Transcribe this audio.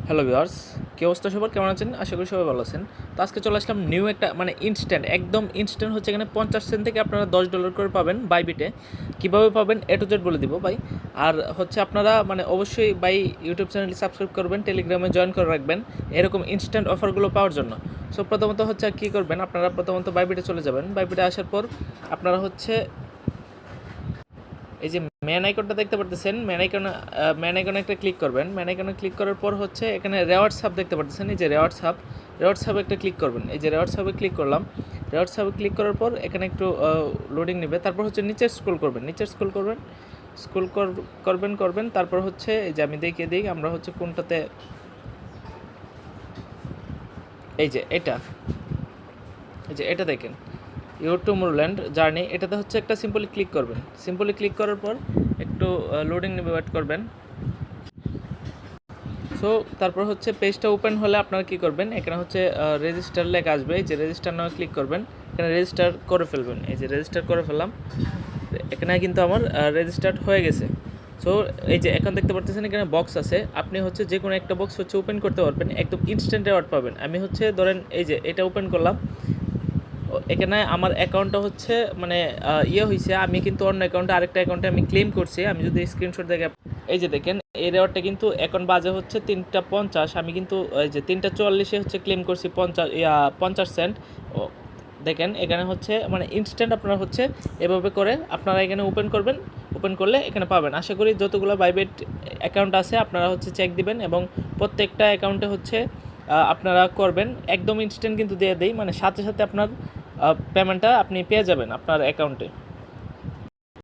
Hello viewers, কী অবস্থা সবার, কেমন আছেন? আশা করি সবাই ভালো আছেন। তো আজকে চলে আসলাম নিউ একটা ইনস্ট্যান্ট, একদম ইনস্ট্যান্ট হচ্ছে এখানে 50 সেন্ট থেকে আপনারা $10 করে পাবেন বাইবিটে। কীভাবে পাবেন এ টু জেড বলে দিব ভাই। আর হচ্ছে আপনারা অবশ্যই বাই ইউটিউব চ্যানেলটি সাবস্ক্রাইব করবেন, টেলিগ্রামে জয়েন করে রাখবেন এরকম ইনস্ট্যান্ট অফারগুলো পাওয়ার জন্য। সো প্রথমত হচ্ছে কী করবেন, আপনারা প্রথমত বাইবিটে চলে যাবেন। বাইবিটে আসার পর আপনারা হচ্ছে এই যে ম্যান আইকনটা দেখতে পারতেছেন, ম্যান আইকনে একটা ক্লিক করবেন। ম্যান আইকনে ক্লিক করার পর হচ্ছে এখানে রেওয়ার্ডস হাব দেখতে পারতেছেন, এই যে রেওয়ার্ডস হাবে একটা ক্লিক করবেন। এই যে রেওয়ার্ডস হাবে ক্লিক করলাম। রেওয়ার্ডস হাবে ক্লিক করার পর এখানে একটু লোডিং নেবে, তারপর হচ্ছে নিচে স্ক্রল করবেন, করবেন তারপর হচ্ছে এই যে আমি দেখিয়ে দিই আমরা হচ্ছে কোনটাতে, এই যে এটা দেখেন, ইউর টু মুরল্যান্ড জার্নি, এটাতে হচ্ছে একটা সিম্পলি ক্লিক করবেন। সিম্পলি ক্লিক করার পর একটু লোডিং নেবে, ওয়েট করবেন। সো তারপর হচ্ছে পেজটা ওপেন হলে আপনারা কী করবেন, এখানে হচ্ছে রেজিস্টার লেখা আসবে, এই যে রেজিস্টার নামে ক্লিক করবেন। এখানে রেজিস্টার করে ফেলবেন, এই যে রেজিস্টার করে ফেললাম। এখানে কিন্তু আমার রেজিস্টার্ড হয়ে গেছে। সো এই যে এখন দেখতে পাচ্ছেন এখানে বক্স আছে, আপনি হচ্ছে যে কোনো একটা বক্স হচ্ছে ওপেন করতে পারবেন, একদম ইনস্ট্যান্ট রেওয়ার্ড পাবেন। আমি হচ্ছে ধরেন এই যে এটা ওপেন করলাম, এখানে আমার অ্যাকাউন্টটা হচ্ছে হয়েছে, আমি কিন্তু অন্য অ্যাকাউন্টে আরেকটা অ্যাকাউন্টে আমি ক্লেম করছি। আমি যদি স্ক্রিনশট দেখে, এই যে দেখেন এই রেওয়ার্ডটা কিন্তু এখন বাজে হচ্ছে 3:50, আমি কিন্তু এই যে 3:44 হচ্ছে ক্লেম করছি 50 সেন্ট। দেখেন এখানে হচ্ছে ইনস্ট্যান্ট আপনারা হচ্ছে এভাবে করে আপনারা এখানে ওপেন করলে এখানে পাবেন। আশা করি যতগুলো বাইবেট অ্যাকাউন্ট আছে আপনারা হচ্ছে চেক দিবেন এবং প্রত্যেকটা অ্যাকাউন্টে হচ্ছে আপনারা করবেন। একদম ইনস্ট্যান্ট কিন্তু দিয়ে দেই, সাথে সাথে আপনার পেমেন্টটা আপনি পেয়ে যাবেন আপনার অ্যাকাউন্টে।